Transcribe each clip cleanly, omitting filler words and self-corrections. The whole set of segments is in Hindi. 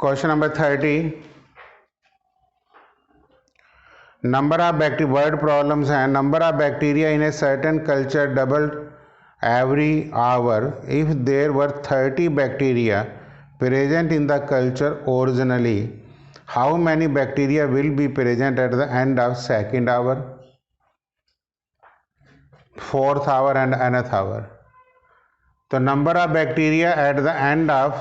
Question number 30, number of bacteria word problems हैं. Number of bacteria in a certain culture doubled every hour if there were 30 bacteria present in the culture originally. How many bacteria will be present at the end of second hour, fourth hour and nth hour? तो number of bacteria eight the end of,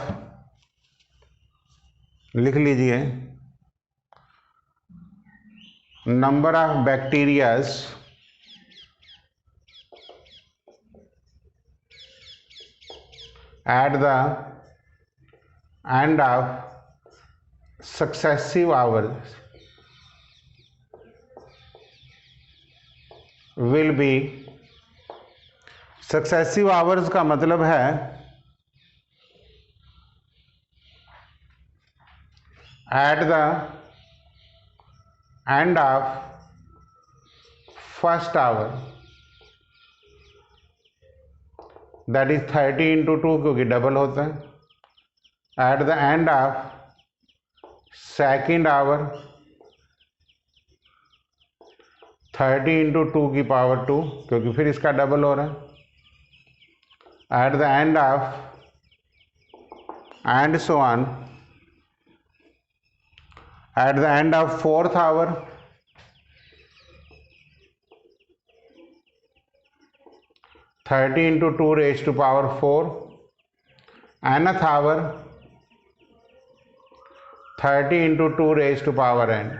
लिख लीजिए, number of bacterias at the end of successive hours will be, successive hours का मतलब है at the end of first hour, that is 30 into 2 क्योंकि डबल होता है. At the end of second hour 30 into 2 की पावर 2 क्योंकि फिर इसका डबल हो रहा है. At the end of and so on, at the end of fourth hour 30 into 2 raised to power 4, nth hour 30 into 2 raised to power n.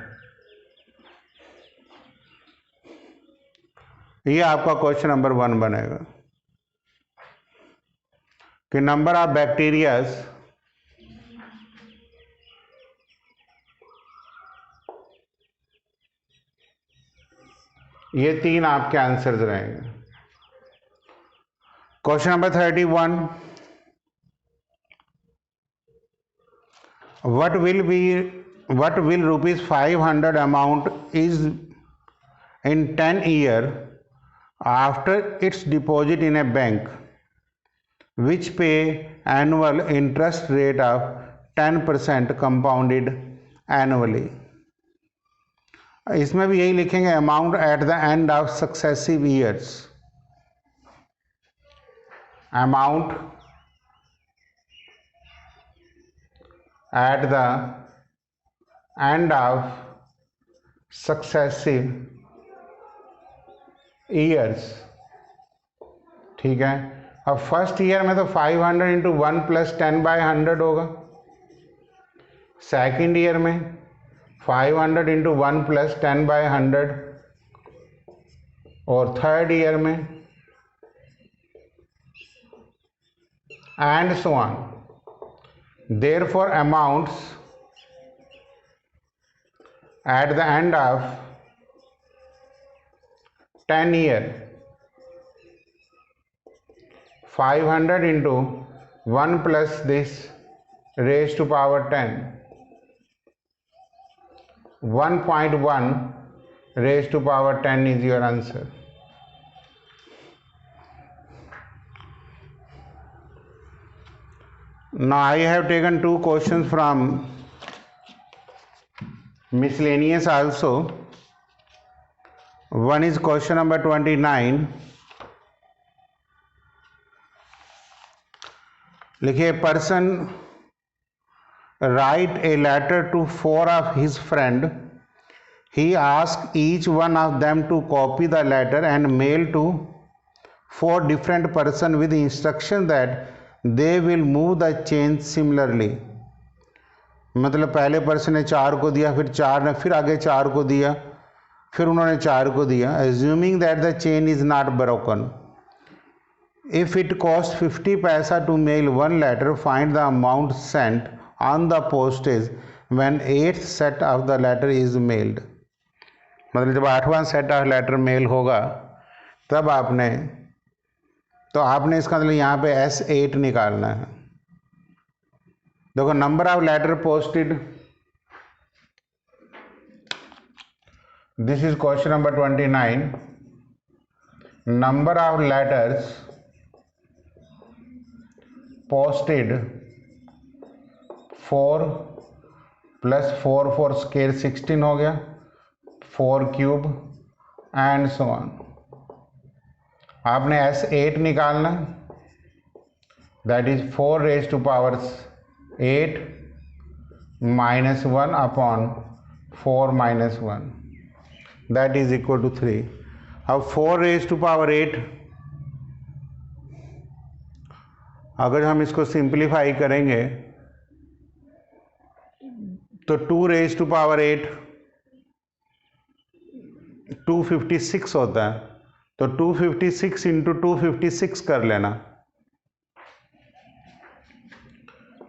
ये आपका क्वेश्चन नंबर 1 बनेगा कि नंबर ऑफ बैक्टीरियाज ये 3 आपके आंसर्स रहेंगे. Question number 31, what will rupees 500 amount is in 10 year after its deposit in a bank which pay annual interest rate of 10% compounded annually. इसमें भी यही लिखेंगे, amount at the end of successive years. amount at the end of successive years. ठीक है. अब फर्स्ट ईयर में तो 500 इंटू 1 प्लस 10/100 होगा. सेकेंड ईयर में 500 इंटू 1 प्लस 10/100 और थर्ड ईयर में and so on. Therefore amounts at the end of 10 year 500 into 1 plus this raised to power 10, 1.1 raised to power 10 is your answer. Now I have taken 2 questions from miscellaneous also. One is question number 29. लिखिए, person write a letter to 4 of his friend. He asked each one of them to copy the letter and mail to 4 different person with instruction that they will move the chain similarly. मतलब पहले पर्सन ने 4 को दिया, फिर 4 ने फिर आगे 4 को दिया, फिर उन्होंने 4 को दिया. assuming that the chain is not broken. If it costs 50 पैसा to mail one letter, find the amount sent on the postage when 8th set of the letter is mailed. मतलब जब 8वां सेट ऑफ लेटर मेल होगा तब आपने इसका मतलब यहाँ पे S8 निकालना है. देखो, number of letter posted, this is question number 29. Number of letters posted for plus 4 square 16 हो गया, 4 क्यूब एंड सो ऑन। आपने S8 निकालना, that is 4 raise to power 8 minus 1 upon 4 minus 1, that is equal to 3। अब 4 रेज टू पावर 8, अगर हम इसको सिंप्लीफाई करेंगे तो 2 रेज टू पावर 8 256 होता है, तो 256 इंटू 256 कर लेना,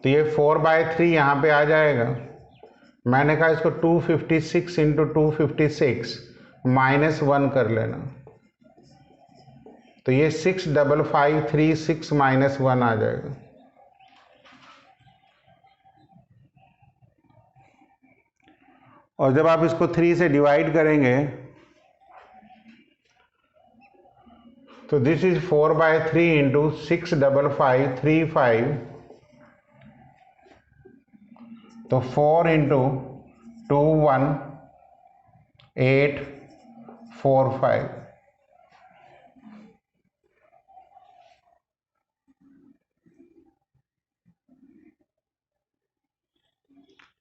तो ये 4/3 यहाँ पे आ जाएगा। मैंने कहा इसको 256 इंटू 256 माइनस 1 कर लेना, तो ये 65536 माइनस 1 आ जाएगा। और जब आप इसको 3 से डिवाइड करेंगे तो दिस इज 4/3 इंटू 65535, तो 4 इंटू 21845।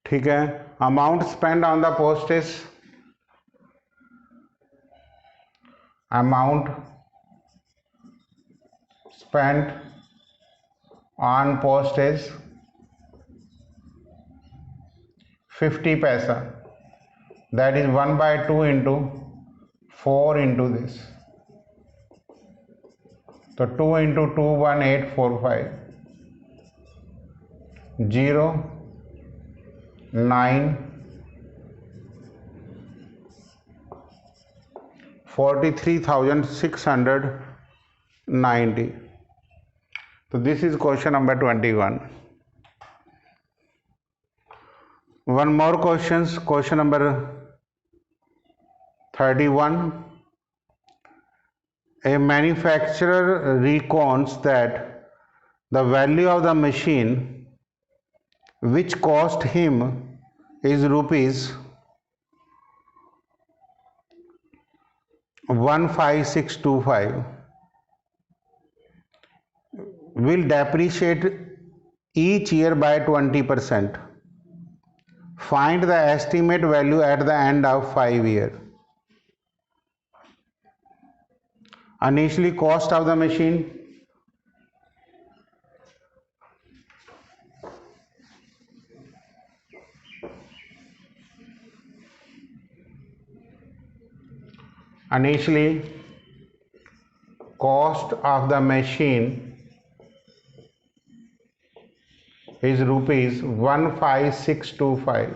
ठीक है, amount spend on the postage, amount spend on postage 50 पैसा, that is 1/2 into 4 into this, तो 2 into 21845, 0 9 43,690। तो this is question number 21। One more questions, question number 31. A manufacturer reckons that the value of the machine which cost him is rupees 15625 will depreciate each year by 20%. Find the estimate value at the end of 5 years. Initially cost of the machine, is rupees 15625।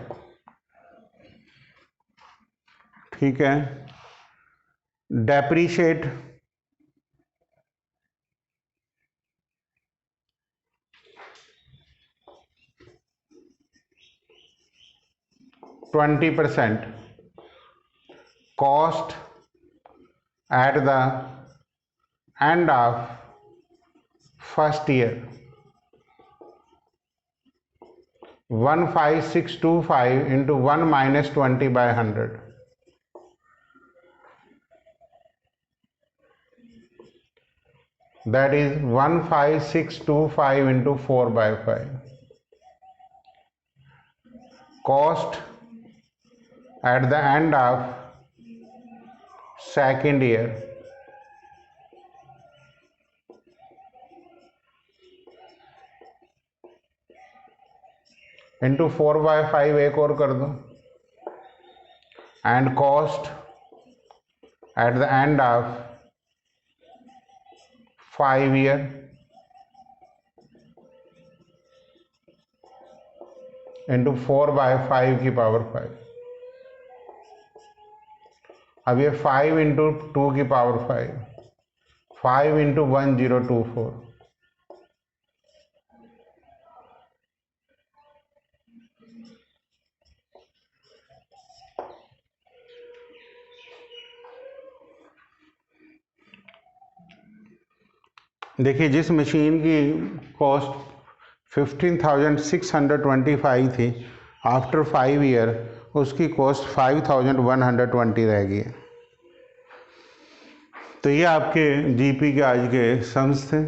ठीक है, depreciate 20%, cost at the end of first year 15625 into 1 minus 20 by 100, that is 15625 into 4 by 5. Cost at the end of second year into 4/5 एक और कर दो, and cost at the end of 5 year into 4/5 की पावर 5। अब ये 5 इंटू 2 की पावर 5, 5 इंटू 1024, देखिए जिस मशीन की कॉस्ट 15,625 थी, आफ्टर 5 ईयर उसकी कॉस्ट 5120 रह गई। तो ये आपके जीपी के आज के सम्स थे।